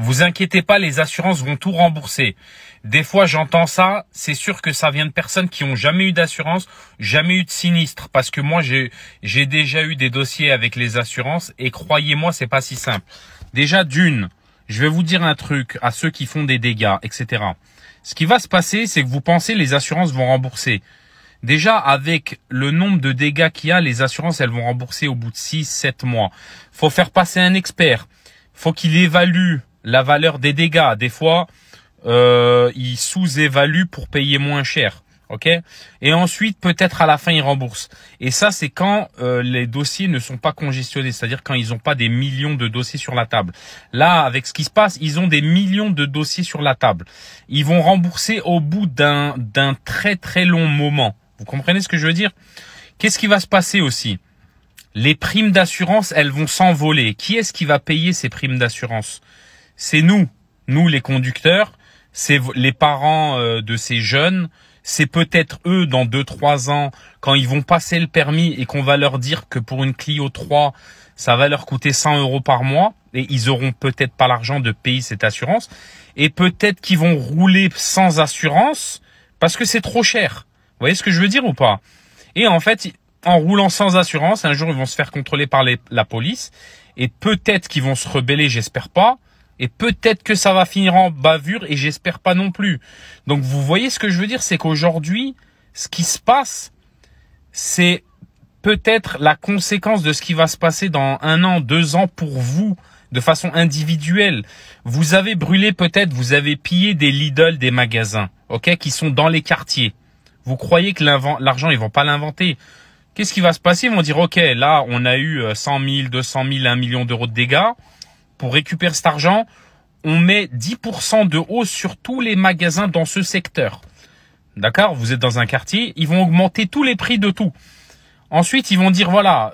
Vous inquiétez pas, les assurances vont tout rembourser. Des fois, j'entends ça, c'est sûr que ça vient de personnes qui ont jamais eu d'assurance, jamais eu de sinistre. Parce que moi, j'ai déjà eu des dossiers avec les assurances et croyez-moi, c'est pas si simple. Déjà, d'une, je vais vous dire un truc à ceux qui font des dégâts, etc. Ce qui va se passer, c'est que vous pensez les assurances vont rembourser. Déjà, avec le nombre de dégâts qu'il y a, les assurances, elles vont rembourser au bout de 6-7 mois. Faut faire passer un expert. Faut qu'il évalue la valeur des dégâts. Des fois, il sous-évalue pour payer moins cher. Ok? Et ensuite, peut-être à la fin, il rembourse. Et ça, c'est quand les dossiers ne sont pas congestionnés, c'est-à-dire quand ils n'ont pas des millions de dossiers sur la table. Là, avec ce qui se passe, ils ont des millions de dossiers sur la table. Ils vont rembourser au bout d'un très très long moment. Vous comprenez ce que je veux dire? Qu'est-ce qui va se passer aussi? Les primes d'assurance, elles vont s'envoler. Qui est-ce qui va payer ces primes d'assurance? C'est nous les conducteurs, c'est les parents de ces jeunes, c'est peut-être eux dans 2-3 ans quand ils vont passer le permis et qu'on va leur dire que pour une Clio 3, ça va leur coûter 100 € par mois et ils auront peut-être pas l'argent de payer cette assurance et peut-être qu'ils vont rouler sans assurance parce que c'est trop cher. Vous voyez ce que je veux dire ou pas? Et en fait, en roulant sans assurance, un jour ils vont se faire contrôler par la police et peut-être qu'ils vont se rebeller, j'espère pas. Et peut-être que ça va finir en bavure et j'espère pas non plus. Donc vous voyez ce que je veux dire, c'est qu'aujourd'hui, ce qui se passe, c'est peut-être la conséquence de ce qui va se passer dans 1 an, 2 ans pour vous, de façon individuelle. Vous avez brûlé peut-être, vous avez pillé des Lidl, des magasins, ok, qui sont dans les quartiers. Vous croyez que l'argent, ils vont pas l'inventer. Qu'est-ce qui va se passer? Ils vont dire, ok, là, on a eu 100 000, 200 000, 1 million d'euros de dégâts. Pour récupérer cet argent, on met 10% de hausse sur tous les magasins dans ce secteur. D'accord? Vous êtes dans un quartier, ils vont augmenter tous les prix de tout. Ensuite, ils vont dire, voilà,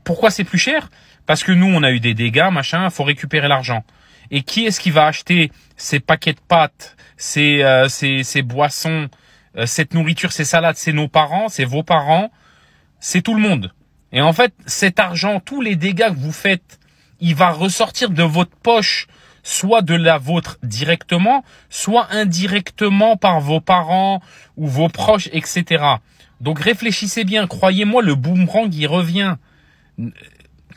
pourquoi c'est plus cher? Parce que nous, on a eu des dégâts, machin, il faut récupérer l'argent. Et qui est-ce qui va acheter ces paquets de pâtes, ces boissons, cette nourriture, ces salades? C'est nos parents, c'est vos parents, c'est tout le monde. Et en fait, cet argent, tous les dégâts que vous faites, il va ressortir de votre poche, soit de la vôtre directement, soit indirectement par vos parents ou vos proches, etc. Donc réfléchissez bien, croyez-moi, le boomerang, il revient.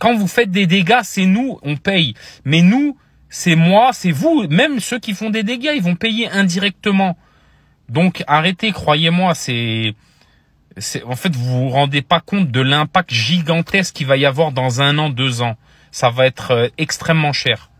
Quand vous faites des dégâts, c'est nous, on paye. Mais nous, c'est moi, c'est vous, même ceux qui font des dégâts, ils vont payer indirectement. Donc arrêtez, croyez-moi, en fait, vous vous rendez pas compte de l'impact gigantesque qu'il va y avoir dans 1 an, 2 ans. Ça va être extrêmement cher.